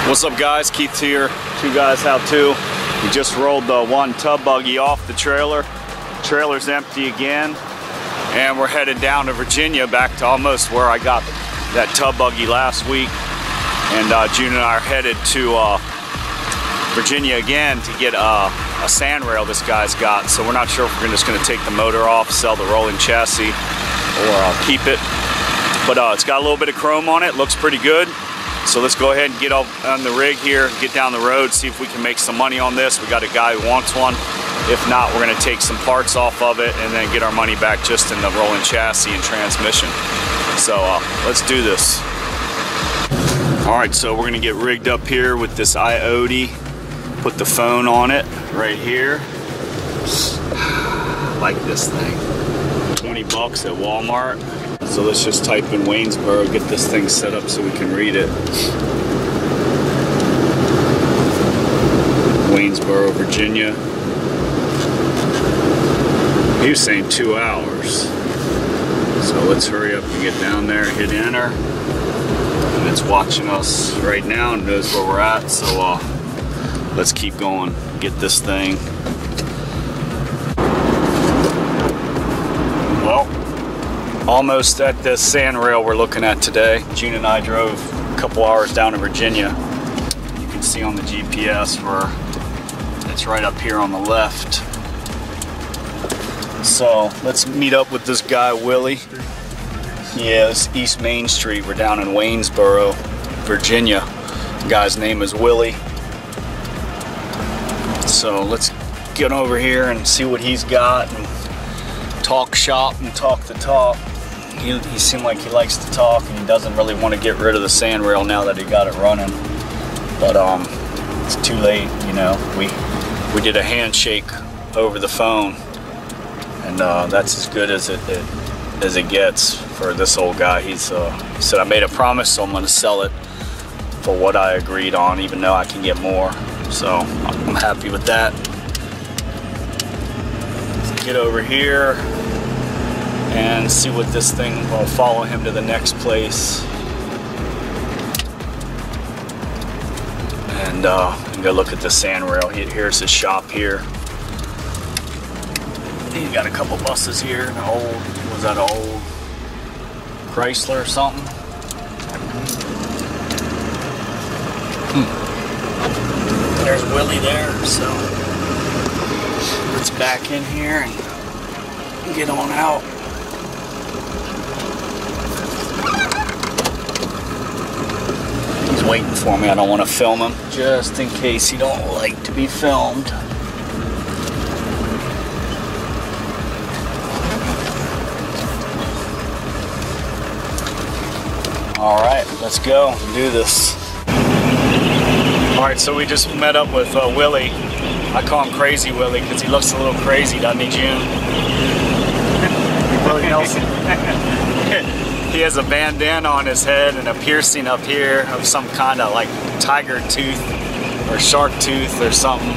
What's up guys, Keith here, Two Guys How To. We just rolled the one tub buggy off the trailer. Trailer's empty again, and we're headed down to Virginia, back to almost where I got that tub buggy last week. And June and I are headed to Virginia again to get a sand rail this guy's got. So we're not sure if we're just going to take the motor off, sell the rolling chassis, or keep it. But it's got a little bit of chrome on it, looks pretty good. So let's go ahead and get on the rig here, get down the road, see if we can make some money on this. We got a guy who wants one. If not, we're gonna take some parts off of it and then get our money back just in the rolling chassis and transmission. So let's do this. All right, so we're gonna get rigged up here with this IOD. Put the phone on it right here. Like this thing. 20 bucks at Walmart. So let's just type in Waynesboro, get this thing set up so we can read it. Waynesboro, Virginia. He was saying 2 hours. So let's hurry up and get down there, hit enter. And it's watching us right now and knows where we're at. So let's keep going, get this thing. Well, almost at the sand rail we're looking at today. June and I drove a couple hours down to Virginia. You can see on the GPS where it's right up here on the left. So let's meet up with this guy, Willie. Yeah, it's East Main Street. We're down in Waynesboro, Virginia. The guy's name is Willie. So let's get over here and see what he's got and talk shop and talk the talk. He seemed like he likes to talk, and he doesn't really want to get rid of the sand rail now that he got it running. But it's too late, you know. We did a handshake over the phone, and that's as good as it gets for this old guy. He said I made a promise, so I'm going to sell it for what I agreed on, even though I can get more. So I'm happy with that. Let's get over here and see what this thing will follow him to the next place. And go look at the sand rail. Here's his shop here. He's got a couple buses here. An old, was that an old Chrysler or something? There's Willie there, so let's back in here and get on out. He's waiting for me. I don't want to film him, just in case he don't like to be filmed. All right, let's go and do this. All right, so we just met up with Willie. I call him Crazy Willie because he looks a little crazy, doesn't he, June? Willie Nelson. He has a bandana on his head and a piercing up here of some kind of like tiger tooth or shark tooth or something.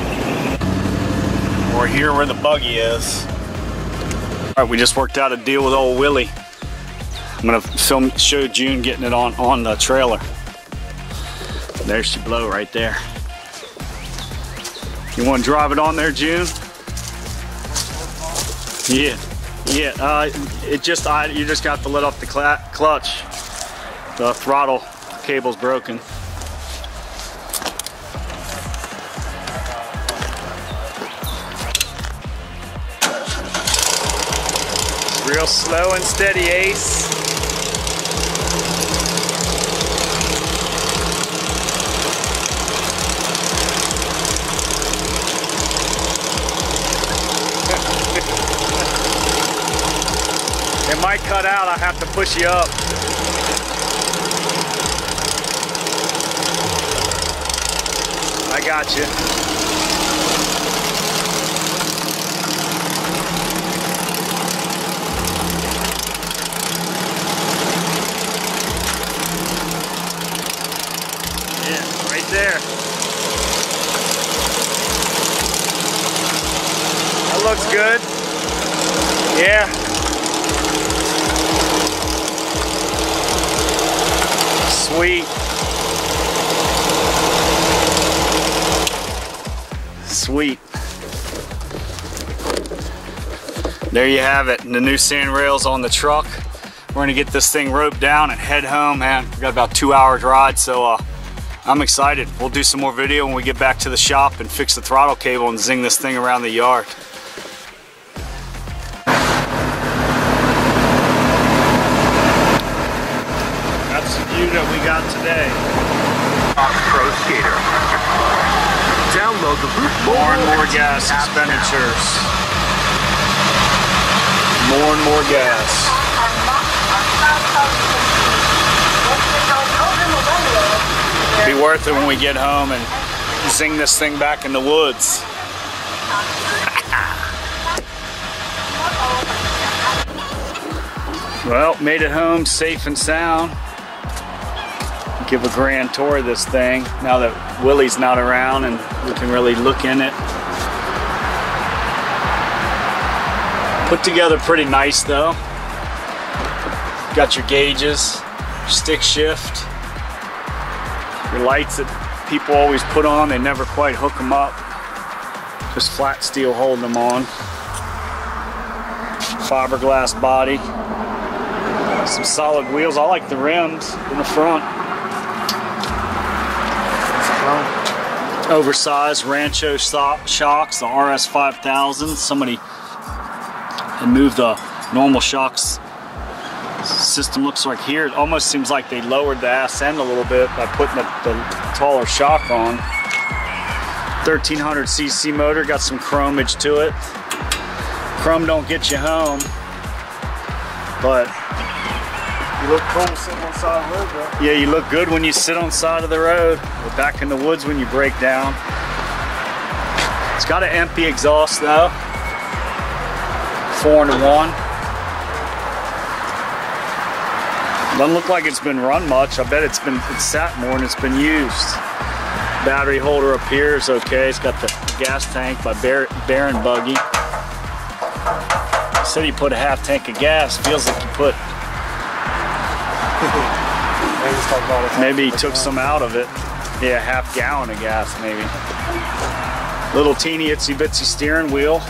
We're here where the buggy is. All right, we just worked out a deal with old Willie. I'm gonna show June getting it on the trailer. There she blow right there. You want to drive it on there, June? Yeah. Yeah, you just got to let off the clutch. The throttle cable's broken. Real slow and steady, Ace. It might cut out, I have to push you up. I got you. Yeah, right there. That looks good. Yeah. Sweet. Sweet. There you have it, the new sand rails on the truck. We're gonna get this thing roped down and head home, man. We got about 2 hours ride, so I'm excited. We'll do some more video when we get back to the shop and fix the throttle cable and zing this thing around the yard. That's the view that we got today. Pro Skater. Download the more and more gas expenditures. More and more gas. Be worth it when we get home and zing this thing back in the woods. Well, made it home safe and sound. Give a grand tour of this thing now that Willie's not around and we can really look in it. Put together pretty nice though. Got your gauges, stick shift, your lights that people always put on, they never quite hook them up. Just flat steel holding them on. Fiberglass body. Some solid wheels. I like the rims in the front. Oversized Rancho shocks, the RS 5000. Somebody had moved the normal shocks system. Looks like here it almost seems like they lowered the ass end a little bit by putting the taller shock on. 1300cc motor, got some chromage to it. Chrome don't get you home, but you look cool sitting on the side of the road, bro. Yeah, you look good when you sit on the side of the road. Or back in the woods when you break down. It's got an empty exhaust though. 4-in-1. Doesn't look like it's been run much. I bet it's sat more and it's been used. Battery holder up here is okay. It's got the gas tank by Baron Buggy. He said he put a half tank of gas. Feels like he put. Maybe he took some out of it. Yeah, half gallon of gas maybe. Little teeny itsy bitsy steering wheel.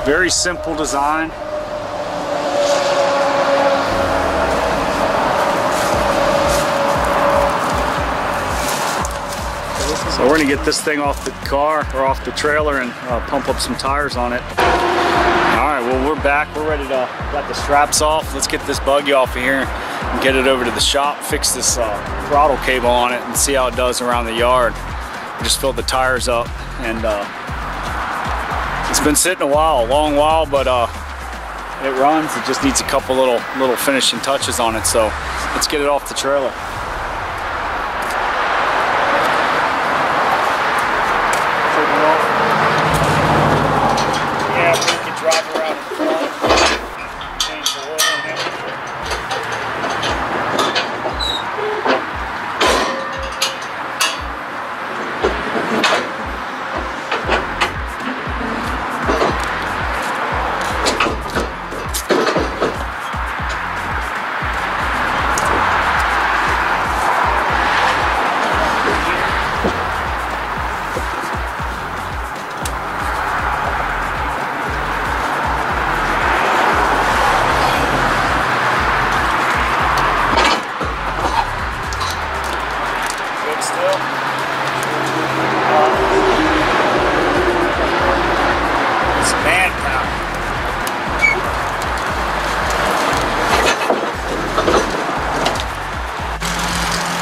Very simple design. So we're gonna get this thing off the car or off the trailer and pump up some tires on it. All right, well we're back. We're ready to got the straps off. Let's get this buggy off of here and get it over to the shop, fix this throttle cable on it and see how it does around the yard. We just filled the tires up and it's been sitting a while, a long while, but it runs. It just needs a couple little finishing touches on it. So let's get it off the trailer. Yeah, we can drive around in front, change the oil and everything.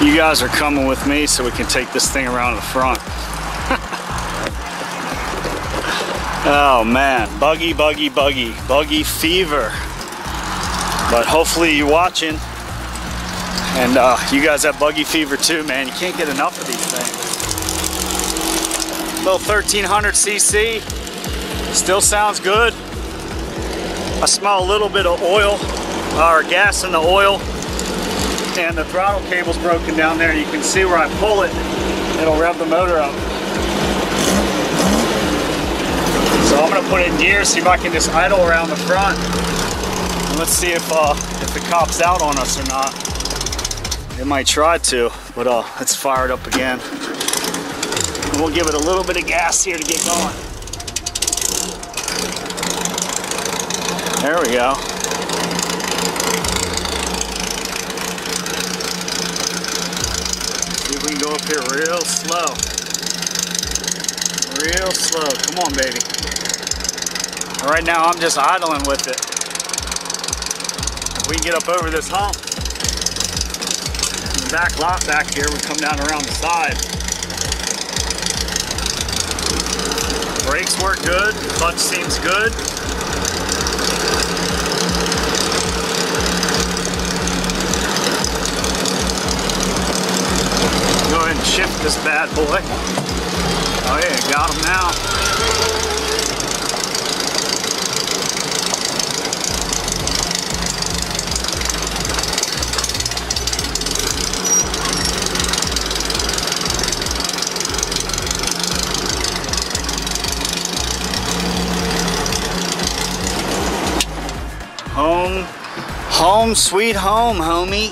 You guys are coming with me so we can take this thing around the front. Oh man, buggy fever. But hopefully you're watching and you guys have buggy fever too, man. You can't get enough of these things. Little 1300cc, still sounds good. I smell a little bit of oil or gas in the oil. And the throttle cable's broken down there. You can see where I pull it, it'll rev the motor up. So I'm gonna put it in gear, see if I can just idle around the front. And let's see if the cop's out on us or not. It might try to, but let's fire it up again. We'll give it a little bit of gas here to get going. There we go. See if we can go up here real slow. Real slow. Come on, baby. Right now I'm just idling with it. If we can get up over this hump, the back lot back here would come down around the side. Brakes work good, clutch seems good. Go ahead and shift this bad boy. Oh yeah, got him now. Home sweet home, homie.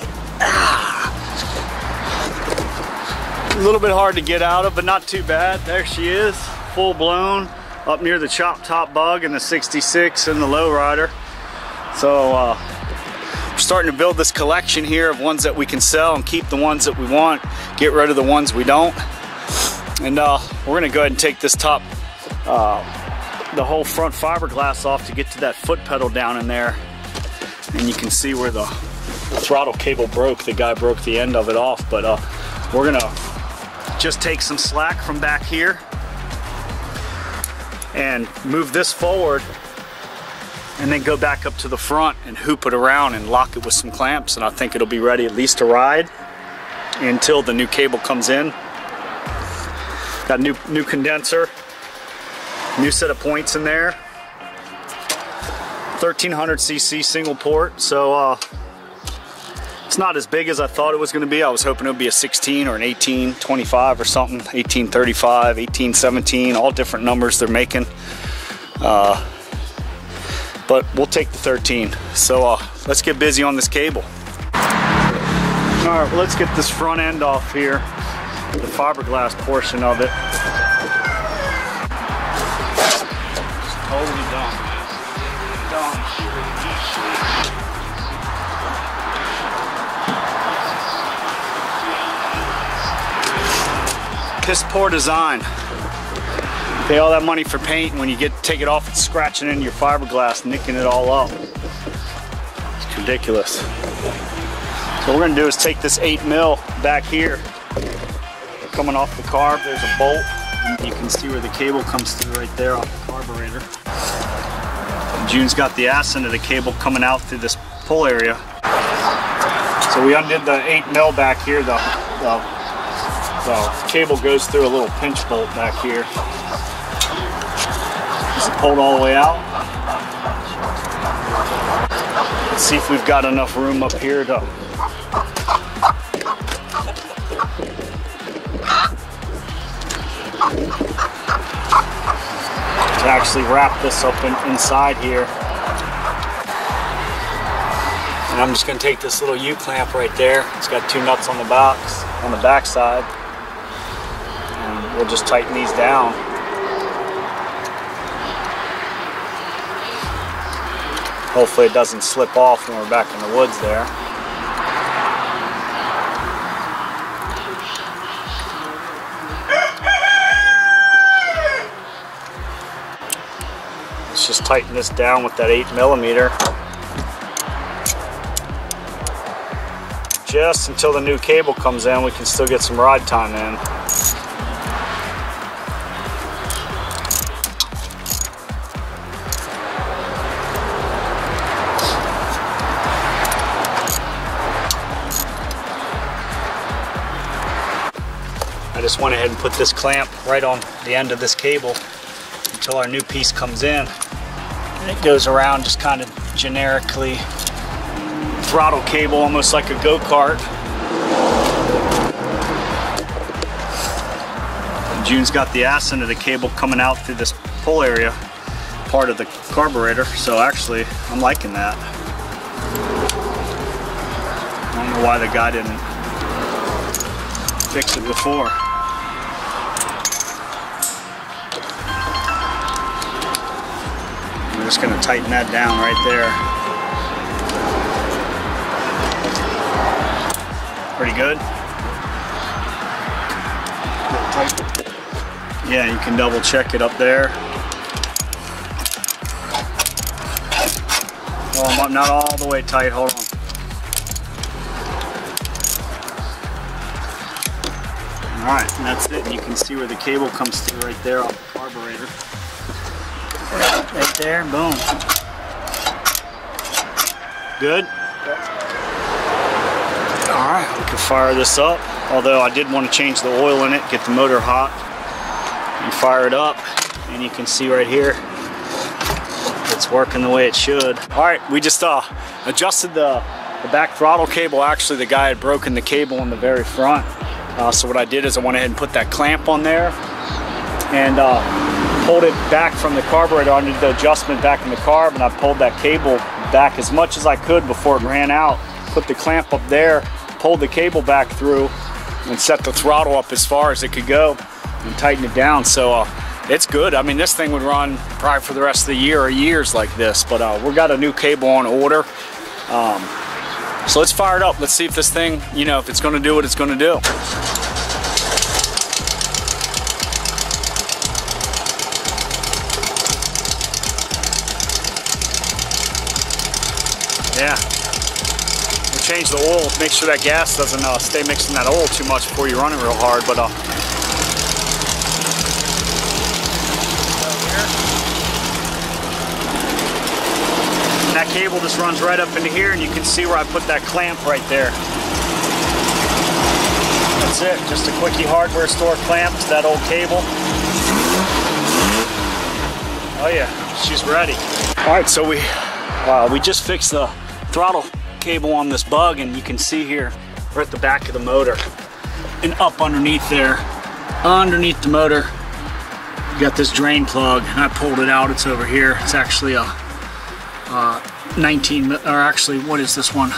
A little bit hard to get out of, but not too bad. There she is, full blown, up near the chop top bug and the 66 and the lowrider. So we're starting to build this collection here of ones that we can sell and keep the ones that we want, get rid of the ones we don't. And we're gonna go ahead and take this top, the whole front fiberglass off to get to that foot pedal down in there. And you can see where the throttle cable broke. The guy broke the end of it off, but we're gonna just take some slack from back here and move this forward and then go back up to the front and hoop it around and lock it with some clamps, and I think it'll be ready at least to ride until the new cable comes in. Got new condenser, new set of points in there. 1300cc single port, so it's not as big as I thought it was going to be. I was hoping it would be a 16 or an 1825 or something, 1835, 1817, all different numbers they're making. But we'll take the 13. So let's get busy on this cable. All right, well, let's get this front end off here, the fiberglass portion of it. It's totally done. Piss poor design. Pay all that money for paint, and when you take it off, it's scratching into your fiberglass, nicking it all up. It's ridiculous. So what we're gonna do is take this 8mm back here, coming off the carb. There's a bolt. You can see where the cable comes through right there off the carburetor. June's got the ass end of the cable coming out through this pull area. So we undid the 8mm back here. The cable goes through a little pinch bolt back here. Just pulled all the way out. Let's see if we've got enough room up here to actually wrap this up inside here. And I'm just going to take this little U-clamp right there. It's got 2 nuts on the box, on the back side. And we'll just tighten these down. Hopefully it doesn't slip off when we're back in the woods there. Let's just tighten this down with that 8mm. Just until the new cable comes in, we can still get some ride time in. I just went ahead and put this clamp right on the end of this cable until our new piece comes in. And it goes around just kind of generically. Throttle cable, almost like a go-kart. June's got the ass end of the cable coming out through this pull area, part of the carburetor, so actually I'm liking that. I don't know why the guy didn't fix it before. just going to tighten that down right there. Pretty good. Yeah, you can double check it up there. Oh, I'm not all the way tight, hold on. Alright, and that's it. And you can see where the cable comes through right there off the carburetor. Right there, boom. Good? Alright, we can fire this up. Although I did want to change the oil in it, get the motor hot, and fire it up. And you can see right here, it's working the way it should. Alright, we just adjusted the back throttle cable. Actually, the guy had broken the cable in the very front. So what I did is I went ahead and put that clamp on there and pulled it back from the carburetor. I did the adjustment back in the carb, and I pulled that cable back as much as I could before it ran out. Put the clamp up there, pulled the cable back through, and set the throttle up as far as it could go and tighten it down. So it's good. I mean, this thing would run probably for the rest of the year or years like this, but we got a new cable on order. So let's fire it up. Let's see if this thing, you know, if it's going to do what it's going to do. Yeah. We'll change the oil. Make sure that gas doesn't stay mixing that oil too much before you're running real hard. But that cable just runs right up into here, and you can see where I put that clamp right there. That's it, just a quickie hardware store clamp to that old cable. Oh yeah, she's ready. All right, so we just fixed the throttle cable on this Bug, and you can see here, we're at the back of the motor, and up underneath there, underneath the motor, you got this drain plug, and I pulled it out. It's over here. It's actually a 19, or actually, what is this one?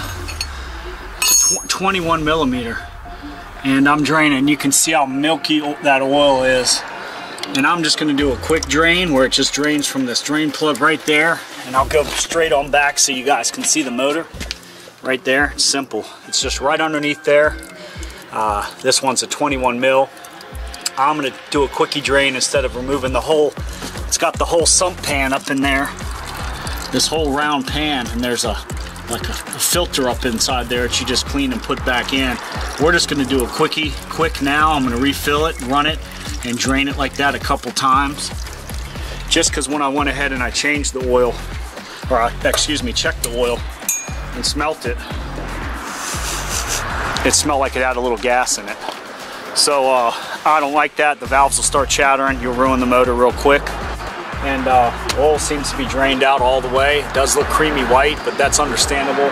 It's a 21 millimeter, and I'm draining. You can see how milky that oil is, and I'm just going to do a quick drain where it just drains from this drain plug right there, and I'll go straight on back so you guys can see the motor right there. It's simple. It's just right underneath there. This one's a 21 mil. I'm going to do a quickie drain instead of removing the whole. It's got the whole sump pan up in there. This whole round pan, and there's like a filter up inside there that you just clean and put back in. We're just going to do a quick now. I'm going to refill it, run it, and drain it like that a couple times. Just because when I went ahead and I changed the oil, or excuse me, checked the oil and smelt it, it smelled like it had a little gas in it. So I don't like that. The valves will start chattering. You'll ruin the motor real quick. And oil seems to be drained out all the way. It does look creamy white, but that's understandable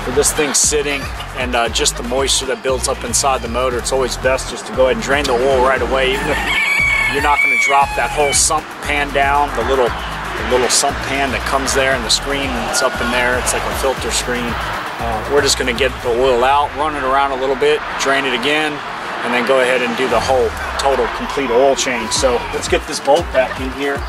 for this thing sitting and just the moisture that builds up inside the motor. It's always best just to go ahead and drain the oil right away, even if you're not going to drop that whole sump pan down, the little sump pan that comes there in the screen, it's up in there. It's like a filter screen. We're just going to get the oil out, run it around a little bit, drain it again, and then go ahead and do the whole total complete oil change. So let's get this bolt back in here.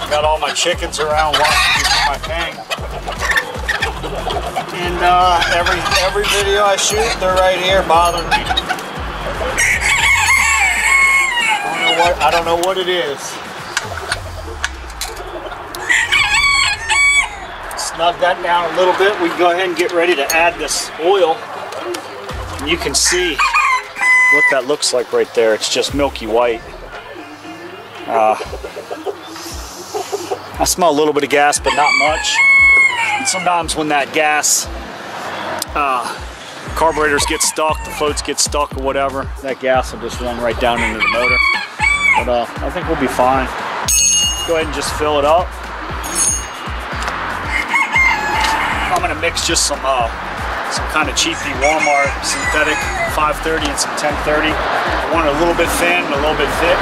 Got all my chickens around watching me do my thing. And every video I shoot, they're right here bothering me. I don't know what it is. Snug that down a little bit. We can go ahead and get ready to add this oil. And you can see what that looks like right there. It's just milky white. I smell a little bit of gas, but not much. And sometimes when that gas, carburetors get stuck, the floats get stuck or whatever, that gas will just run right down into the motor. But I think we'll be fine. Go ahead and just fill it up. I'm gonna mix just some kind of cheapy Walmart synthetic 530 and some 1030. I want it a little bit thin, a little bit thick.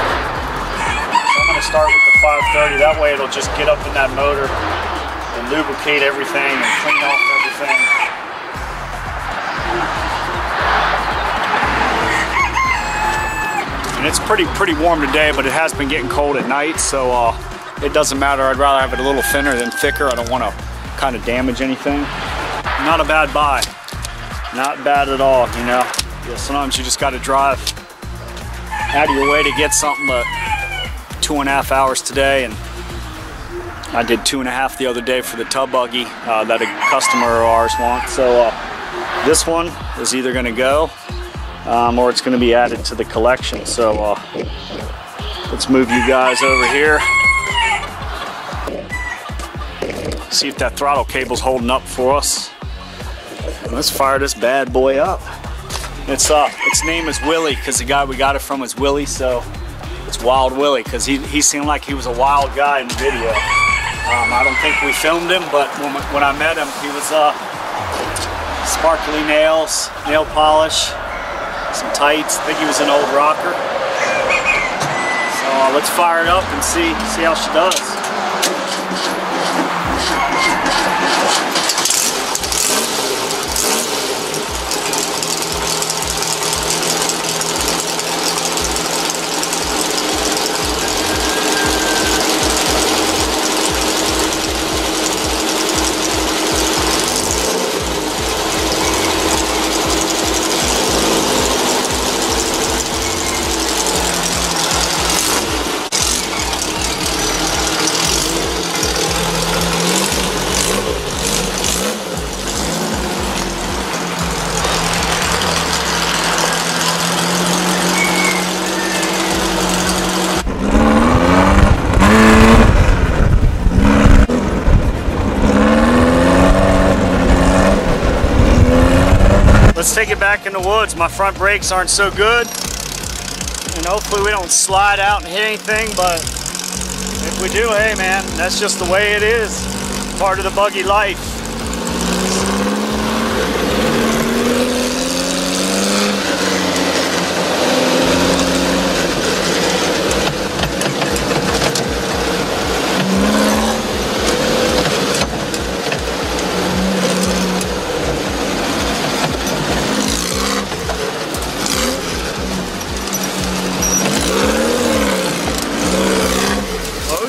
I'm going to start with the 530. That way it'll just get up in that motor and lubricate everything and clean off everything. everything. And it's pretty warm today, but it has been getting cold at night, so it doesn't matter. I'd rather have it a little thinner than thicker. I don't want to kind of damage anything. Not a bad buy. Not bad at all, you know. Yeah, sometimes you just got to drive out of your way to get something, but 2.5 hours today, and I did 2.5 the other day for the tub buggy that a customer of ours wants. So this one is either going to go or it's going to be added to the collection. So let's move you guys over here. See if that throttle cable's holding up for us. Let's fire this bad boy up. Its name is Willie because the guy we got it from is Willie, so it's Wild Willie because he seemed like he was a wild guy in the video. I don't think we filmed him, but when I met him, he was sparkly nails, nail polish, some tights. I think he was an old rocker. So let's fire it up and see how she does. Let's take it back in the woods. My front brakes aren't so good, and hopefully we don't slide out and hit anything, but if we do, hey man, that's just the way it is. Part of the buggy life.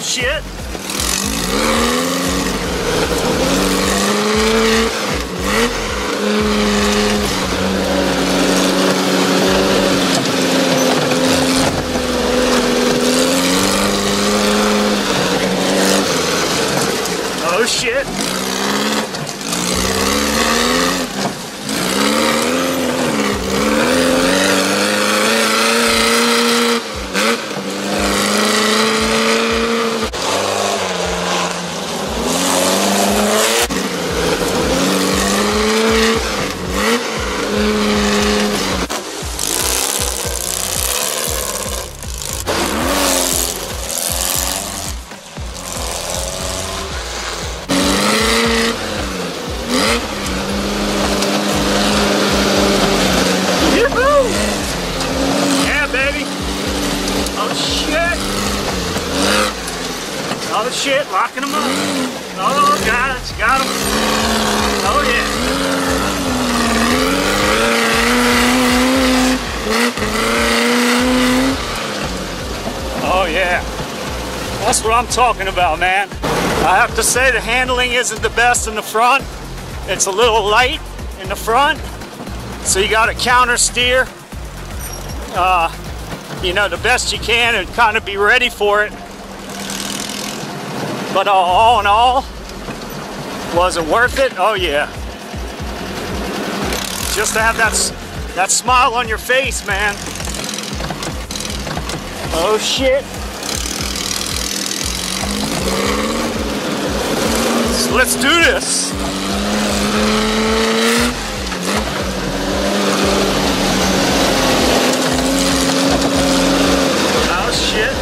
Shit. Oh shit. Oh shit, locking them up. Oh, got him. Oh yeah. Oh yeah. That's what I'm talking about, man. I have to say the handling isn't the best in the front. It's a little light in the front, so you got to counter steer. You know, the best you can and kind of be ready for it. But all in all, was it worth it? Oh yeah. Just to have that smile on your face, man. Oh shit. So let's do this. Oh shit.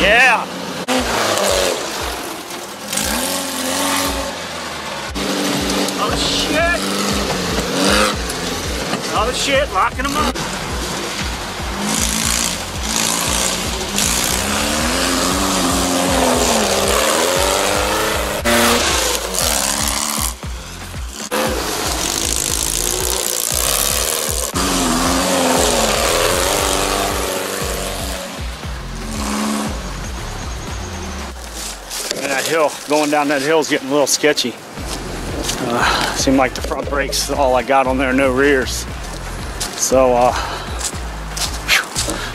Yeah. Other shit, locking them up. And that hill, going down that hill is getting a little sketchy. Seemed like the front brakes, all I got on there, no rears. So,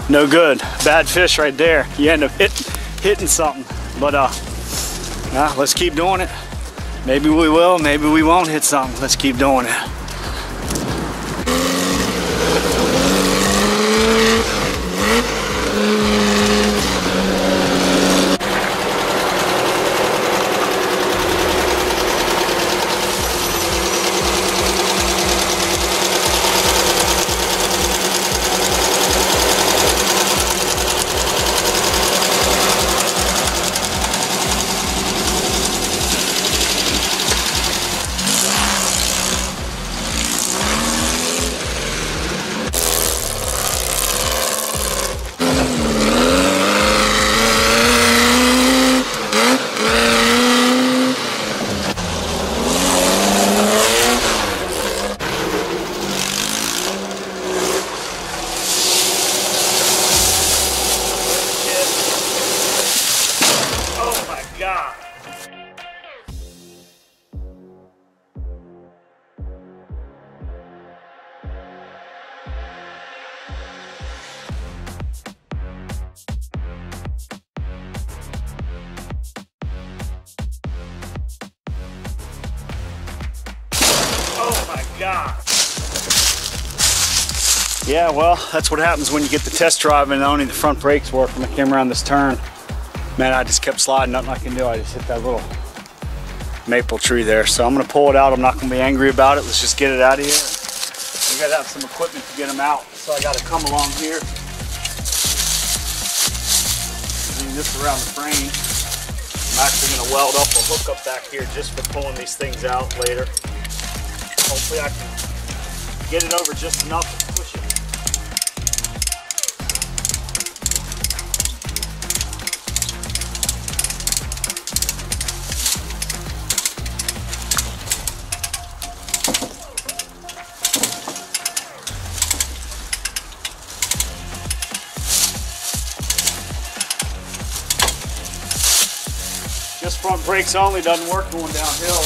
no good. Bad fish right there. You end up hitting something. But let's keep doing it. Maybe we will, maybe we won't hit something. Let's keep doing it. God. Oh my God. Yeah, well, that's what happens when you get the test drive and only the front brakes work. When I came around this turn, man, I just kept sliding, nothing I can do. I just hit that little maple tree there. So I'm gonna pull it out. I'm not gonna be angry about it. Let's just get it out of here. We gotta have some equipment to get them out. So I gotta come along here. Bring this around the frame. I'm actually gonna weld up a hookup back here just for pulling these things out later. Hopefully I can get it over just enough to push it. Just front brakes only doesn't work going downhill.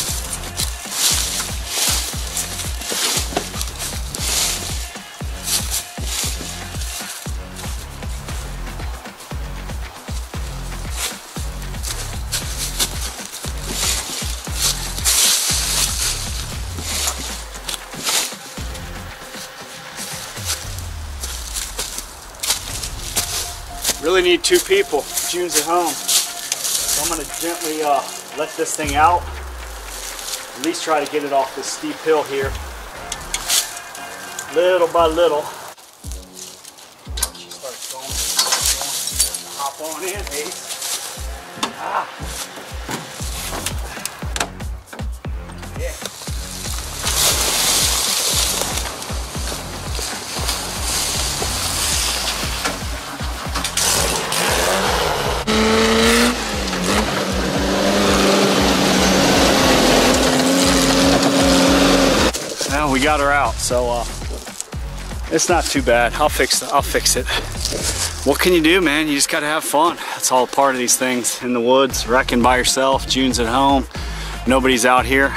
Really need two people. June's at home. So I'm going to gently let this thing out. At least try to get it off this steep hill here. Little by little. She starts going. Hop on in, Ace. Ah. Yeah. Well, we got her out, so it's not too bad. I'll fix it. What can you do, man? You just gotta have fun. That's all part of these things. In the woods, wrecking by yourself. June's at home. Nobody's out here.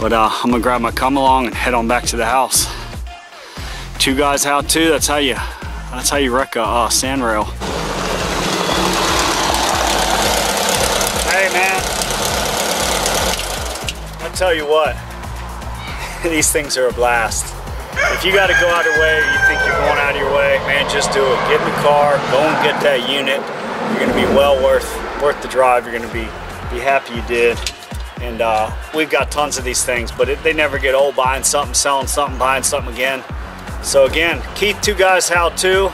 But I'm gonna grab my come along and head on back to the house. Two guys how to. That's how you wreck a sand rail. Hey, man. I'll tell you what. These things are a blast. If you got to go out of your way, or you think you're going out of your way, man, just do it. Get in the car, go and get that unit. You're going to be well worth the drive. You're going to be happy you did. And we've got tons of these things, but they never get old. Buying something, selling something, buying something again. So again, Keith, two guys how to.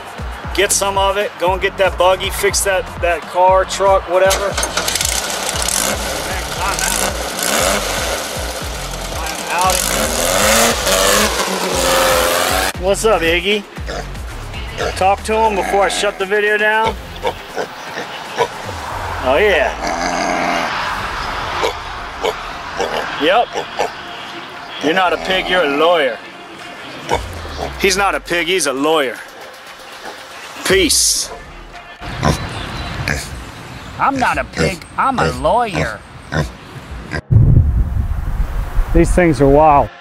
Get some of it. Go and get that buggy, fix that car, truck, whatever. Man, I'm out. What's up, Iggy? Talk to him before I shut the video down. Oh yeah. Yep. You're not a pig, you're a lawyer. He's not a pig, he's a lawyer. Peace. I'm not a pig, I'm a lawyer. These things are wild.